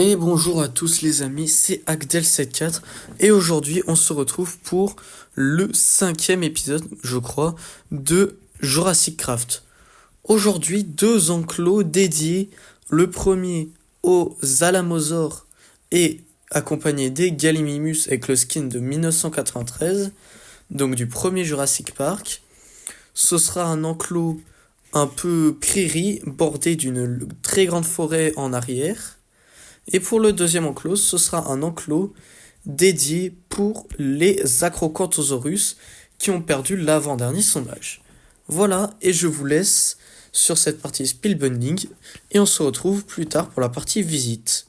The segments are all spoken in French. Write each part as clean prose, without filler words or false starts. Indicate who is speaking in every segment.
Speaker 1: Et bonjour à tous les amis, c'est Agdel74 et aujourd'hui on se retrouve pour le cinquième épisode, je crois, de Jurassic Craft. Aujourd'hui, deux enclos dédiés, le premier aux Alamosaures et accompagné des Gallimimus avec le skin de 1993, donc du premier Jurassic Park. Ce sera un enclos un peu prairie bordé d'une très grande forêt en arrière. Et pour le deuxième enclos, ce sera un enclos dédié pour les Acrocanthosaurus qui ont perdu l'avant-dernier sondage. Voilà, et je vous laisse sur cette partie spellbinding, et on se retrouve plus tard pour la partie visite.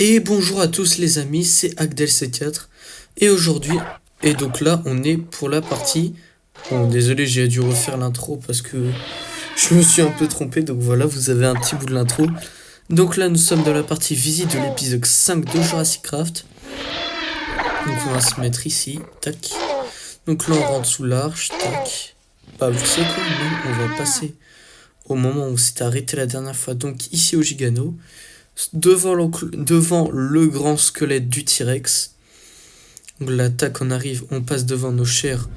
Speaker 1: Et bonjour à tous les amis, c'est Agdel74 et aujourd'hui, et donc là on est pour la partie, bon désolé j'ai dû refaire l'intro parce que je me suis un peu trompé, donc voilà vous avez un petit bout de l'intro. Donc là nous sommes dans la partie visite de l'épisode 5 de Jurassic Craft. Donc on va se mettre ici, tac. Donc là on rentre sous l'arche, tac. Bah vous savez quoi, non, on va passer au moment où s'était arrêté la dernière fois, donc ici au Gigano. Devant le grand squelette du T-Rex. Donc là, tac, on arrive, on passe devant nos chers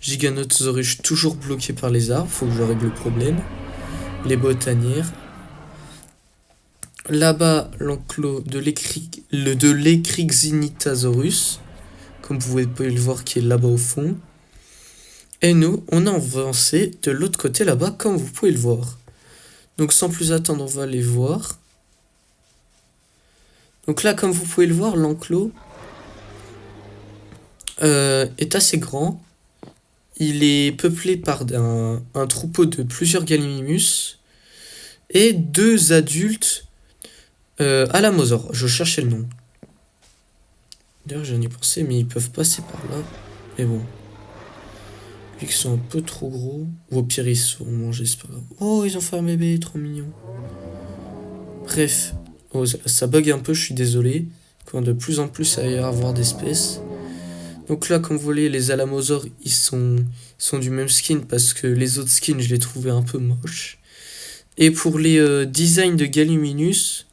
Speaker 1: Giganotosaurus toujours bloqués par les arbres. Faut que je règle le problème. Les botanières. Là-bas, l'enclos de l'Ecrixinitasaurus. Comme vous pouvez le voir qui est là-bas au fond. Et nous, on a avancé de l'autre côté là-bas, comme vous pouvez le voir. Donc sans plus attendre, on va aller voir. Donc là, comme vous pouvez le voir, l'enclos est assez grand. Il est peuplé par un troupeau de plusieurs Gallimimus et 2 adultes Alamosaures. Je cherchais le nom. D'ailleurs, j'en ai pensé, mais ils peuvent passer par là. Mais bon. Vu qu'ils sont un peu trop gros. Ou au pire, ils sont mangés, c'est pas grave. Oh, ils ont fait un bébé, trop mignon. Bref. Oh, ça bug un peu, je suis désolé. Quand de plus en plus il va y avoir d'espèces. Donc là, comme vous voyez, les Alamosaures, ils sont du même skin parce que les autres skins, je les trouvais un peu moches. Et pour les designs de Galliminus,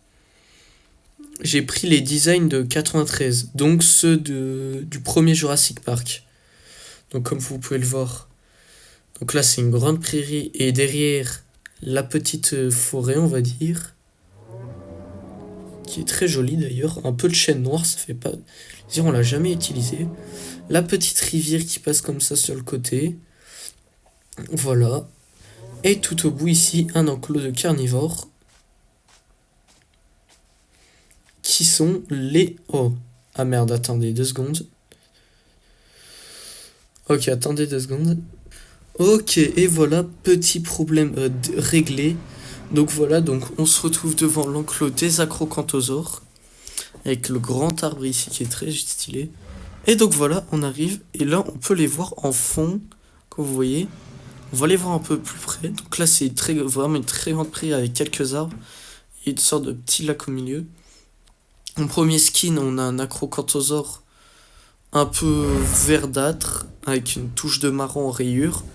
Speaker 1: j'ai pris les designs de 93, donc ceux du premier Jurassic Park. Donc comme vous pouvez le voir, donc là c'est une grande prairie et derrière la petite forêt, on va dire, qui est très jolie d'ailleurs, un peu de chêne noir, ça fait pas... on l'a jamais utilisé. La petite rivière qui passe comme ça sur le côté. Voilà. Et tout au bout ici, un enclos de carnivores. Qui sont les... Oh. Ah merde, attendez 2 secondes. Ok, attendez 2 secondes. Ok, et voilà, petit problème réglé. Donc voilà, donc on se retrouve devant l'enclos des Acrocanthosaures. Avec le grand arbre ici qui est très stylé. Et donc voilà, on arrive. Et là, on peut les voir en fond. Comme vous voyez. On va les voir un peu plus près. Donc là, c'est vraiment une très grande prairie avec quelques arbres. Et une sorte de petit lac au milieu. En premier skin, on a un Acrocanthosaure un peu verdâtre. Avec une touche de marron en rayure.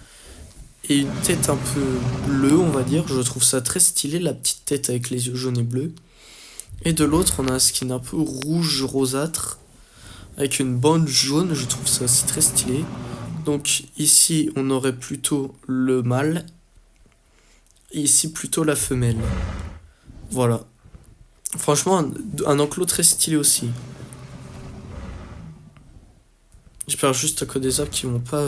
Speaker 1: Et une tête un peu bleue, on va dire. Je trouve ça très stylé, la petite tête avec les yeux jaunes et bleus. Et de l'autre, on a un skin un peu rouge rosâtre. Avec une bande jaune, je trouve ça aussi très stylé. Donc ici, on aurait plutôt le mâle. Et ici, plutôt la femelle. Voilà. Franchement, un enclos très stylé aussi. J'espère juste à cause des arbres qui vont pas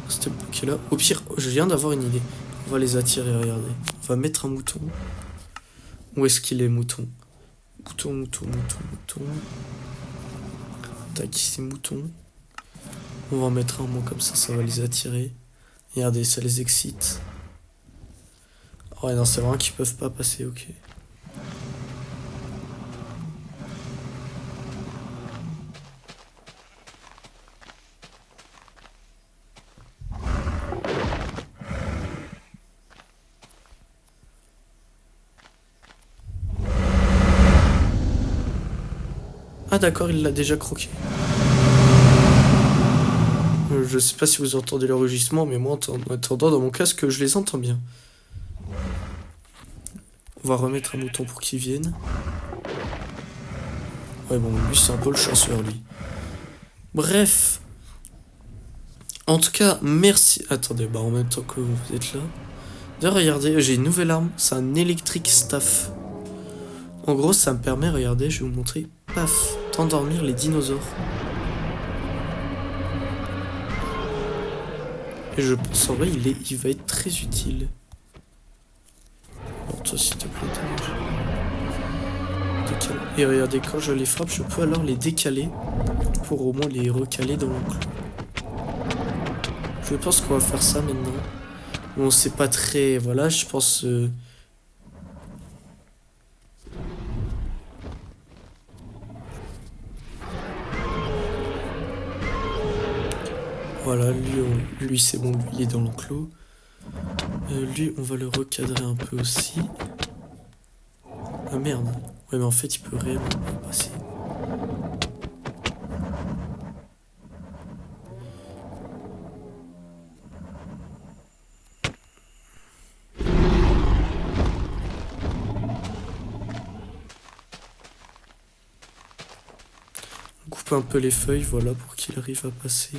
Speaker 1: rester bloqués là. Au pire, je viens d'avoir une idée. On va les attirer, regardez. On va mettre un mouton. Où est-ce qu'il est, mouton? Mouton. Tac, ici, mouton. On va en mettre un mot comme ça va les attirer. Regardez, ça les excite. Oh, ouais, non, c'est vraiment qu'ils peuvent pas passer, ok. Ah d'accord, il l'a déjà croqué. Je sais pas si vous entendez le rugissement, mais moi en attendant dans mon casque, je les entends bien. On va remettre un mouton pour qu'il vienne. Ouais bon, lui c'est un peu le chanceur lui. Bref. En tout cas, merci. Attendez, bah en même temps que vous êtes là. D'ailleurs, regardez, j'ai une nouvelle arme, c'est un Electric Staff. En gros, ça me permet, regardez, je vais vous montrer, paf, d'endormir les dinosaures. Et je pense en vrai, il va être très utile. Alors toi, s'il te plaît, décale. Et regardez, quand je les frappe, je peux alors les décaler pour au moins les recaler dans l'enclos. Je pense qu'on va faire ça maintenant. Bon, c'est pas très... Voilà, je pense... Voilà, lui c'est bon, lui il est dans l'enclos. Lui, on va le recadrer un peu aussi. Ah merde. Ouais, mais en fait, il peut réellement pas passer. On coupe un peu les feuilles, voilà, pour qu'il arrive à passer.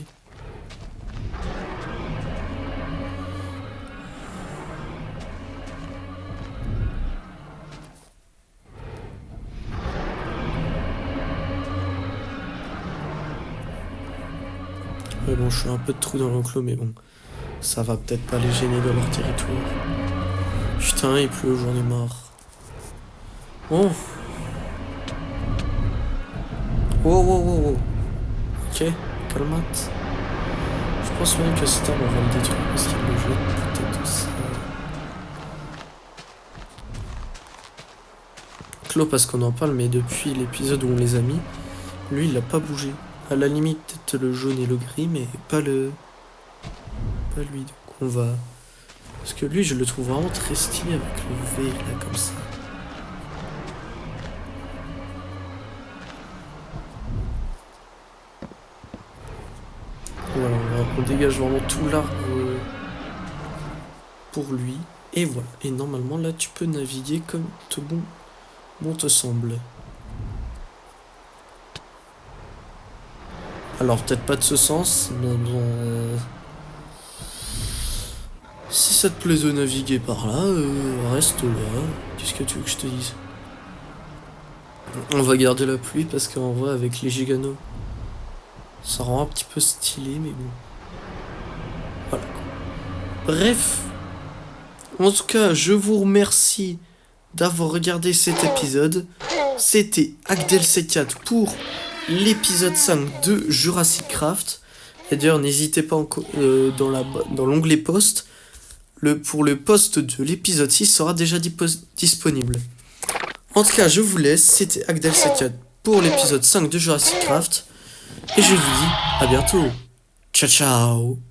Speaker 1: Ouais, bon, je suis un peu de trou dans l'enclos, mais bon, ça va peut-être pas les gêner dans leur territoire. Putain, il pleut, j'en ai marre. Oh. Oh, oh, oh, oh. Ok, calmate. Je pense même que cet arbre, on va le détruire parce qu'il le jette peut-être aussi. Clos parce qu'on en parle, mais depuis l'épisode où on les a mis, lui, il a pas bougé. À la limite, peut-être le jaune et le gris, mais pas lui. Donc on va... Parce que lui, je le trouve vraiment très stylé avec le V, là, comme ça. Voilà, on dégage vraiment tout l'arbre pour lui. Et voilà. Et normalement, là, tu peux naviguer comme bon te semble. Alors, peut-être pas de ce sens, mais bon... Si ça te plaît de naviguer par là, reste là. Qu'est-ce que tu veux que je te dise? On va garder la pluie parce qu'en vrai, avec les giganos, ça rend un petit peu stylé, mais bon. Voilà. Bref. En tout cas, je vous remercie d'avoir regardé cet épisode. C'était Agdelc4 pour l'épisode 5 de Jurassic Craft. Et d'ailleurs, n'hésitez pas dans l'onglet post. Pour le post de l'épisode 6 sera déjà disponible. En tout cas, je vous laisse. C'était Agdelc4 pour l'épisode 5 de Jurassic Craft. Et je vous dis à bientôt. Ciao, ciao.